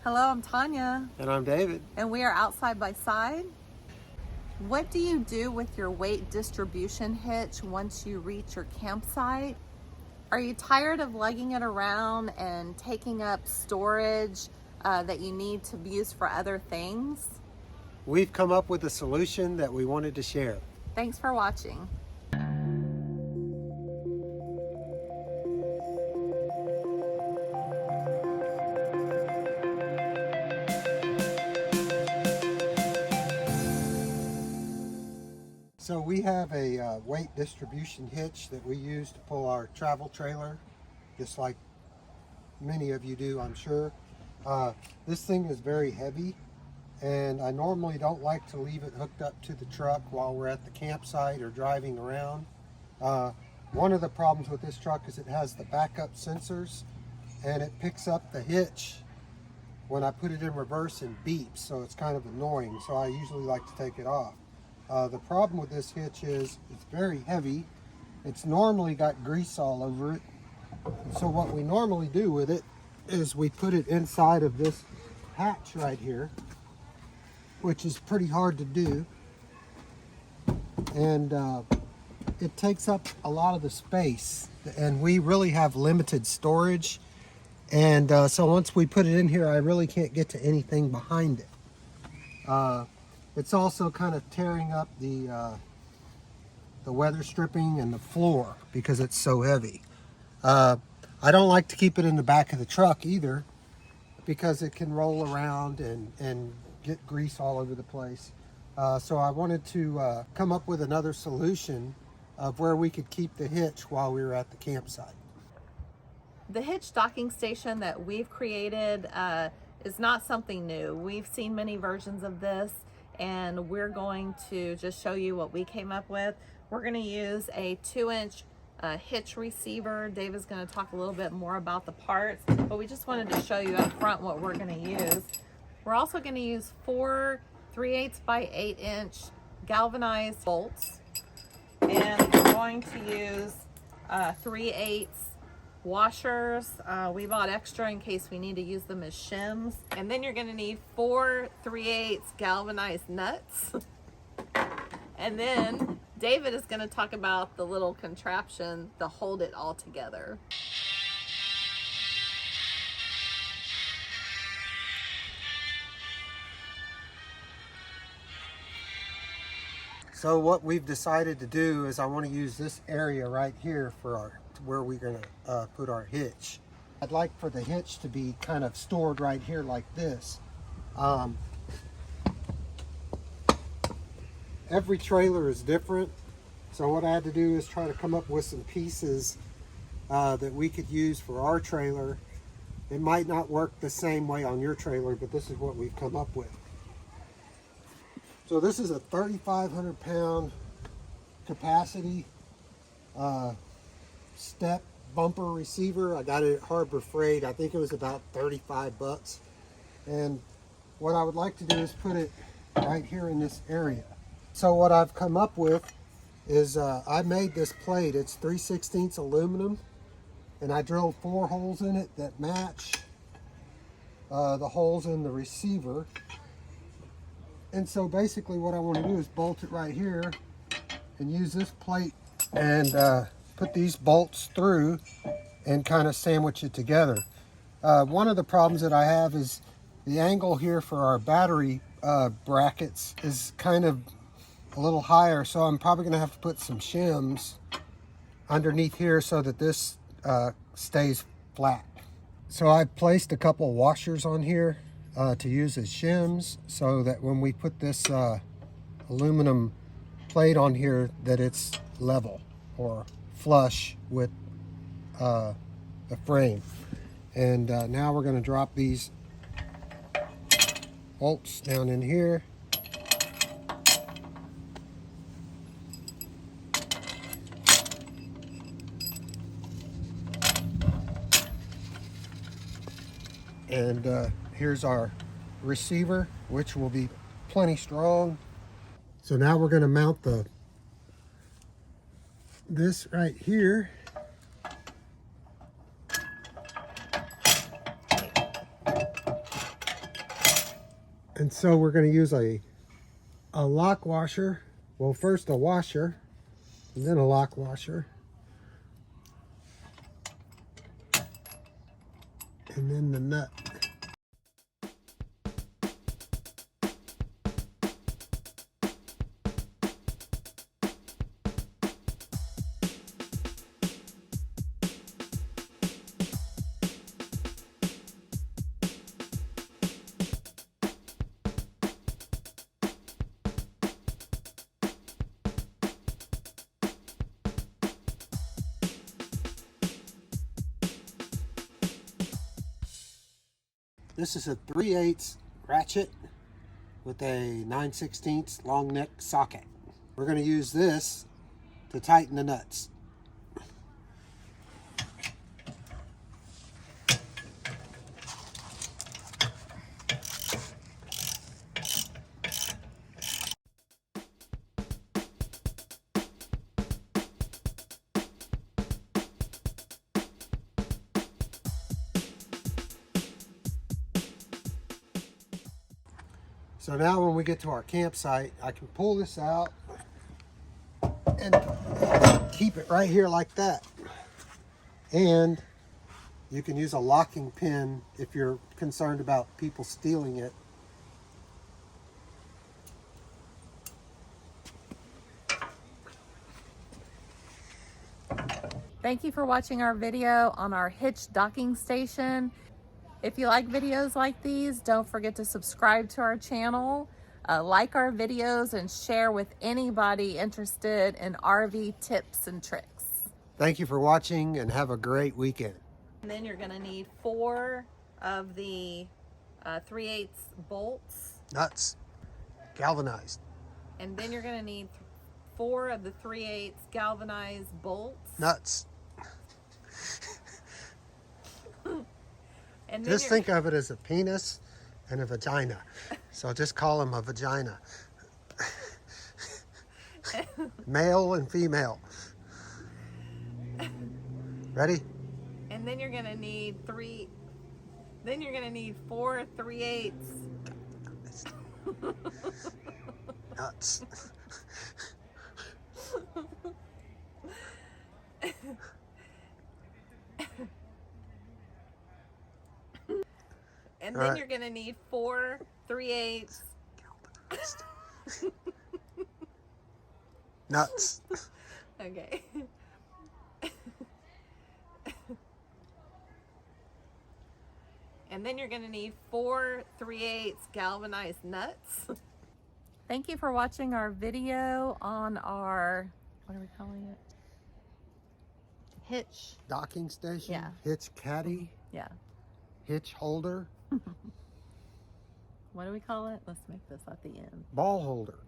Hello, I'm Tanya. And I'm David. And we are outside by side. What do you do with your weight distribution hitch once you reach your campsite? Are you tired of lugging it around and taking up storage that you need to use for other things? We've come up with a solution that we wanted to share. Thanks for watching. So we have a weight distribution hitch that we use to pull our travel trailer, just like many of you do, I'm sure. This thing is very heavy, and I normally don't like to leave it hooked up to the truck while we're at the campsite or driving around. One of the problems with this truck is it has the backup sensors, and it picks up the hitch when I put it in reverse and beeps, so it's kind of annoying, so I usually like to take it off. The problem with this hitch is it's very heavy. It's normally got grease all over it. So what we normally do with it is we put it inside of this hatch right here, which is pretty hard to do. And it takes up a lot of the space, and we really have limited storage. And so once we put it in here, I really can't get to anything behind it. It's also kind of tearing up the weather stripping and the floor because it's so heavy. I don't like to keep it in the back of the truck either, because it can roll around and get grease all over the place. So I wanted to come up with another solution of where we could keep the hitch while we were at the campsite. The hitch docking station that we've created is not something new. We've seen many versions of this, and we're going to just show you what we came up with. We're going to use a 2-inch hitch receiver. Dave is going to talk a little bit more about the parts, but we just wanted to show you up front what we're going to use. We're also going to use 4 3/8 by 8-inch galvanized bolts, and we're going to use 3/8 washers. We bought extra in case we need to use them as shims. And then you're going to need 4 3/8 galvanized nuts. And then David is going to talk about the little contraption to hold it all together. So what we've decided to do is I want to use this area right here for where we're going to put our hitch. I'd like for the hitch to be kind of stored right here like this. Every trailer is different, so what I had to do is try to come up with some pieces that we could use for our trailer. It might not work the same way on your trailer, but this is what we've come up with. So this is a 3,500 pound capacity step bumper receiver. I got it at Harbor Freight. I think it was about 35 bucks. And what I would like to do is put it right here in this area. So what I've come up with is I made this plate. It's 3/16 aluminum, and I drilled 4 holes in it that match the holes in the receiver. And so basically what I want to do is bolt it right here and use this plate and put these bolts through and kind of sandwich it together. One of the problems that I have is the angle here for our battery brackets is kind of a little higher, so I'm probably going to have to put some shims underneath here so that this stays flat. So I placed a couple of washers on here to use as shims, so that when we put this aluminum plate on here, that it's level or flush with the frame. And now we're going to drop these bolts down in here. And here's our receiver, which will be plenty strong. So now we're going to mount this right here. And so we're going to use a lock washer. Well, first a washer, and then a lock washer. And then the nut. This is a 3/8 ratchet with a 9/16 long neck socket. We're going to use this to tighten the nuts. So now when we get to our campsite, I can pull this out and keep it right here like that. And you can use a locking pin if you're concerned about people stealing it. Thank you for watching our video on our Hitch docking station. If you like videos like these, don't forget to subscribe to our channel, like our videos, and share with anybody interested in RV tips and tricks. Thank you for watching and have a great weekend. And then you're going to need 4 of the 3/8 bolts. Nuts. Galvanized. And then you're going to need 4 of the 3/8 galvanized bolts. Nuts. And Just think of it as a penis and a vagina. So just call them a vagina. Male and female. Ready? And then you're going to need 4 3/8. Nuts. And All then right. you're going to need 4 3/8. Nuts. Okay. And then you're going to need 4 3/8 galvanized nuts. Thank you for watching our video on our, what are we calling it? Hitch. Docking station. Yeah. Hitch caddy. Yeah. Hitch holder. What do we call it? Let's make this at the end. Ball holder.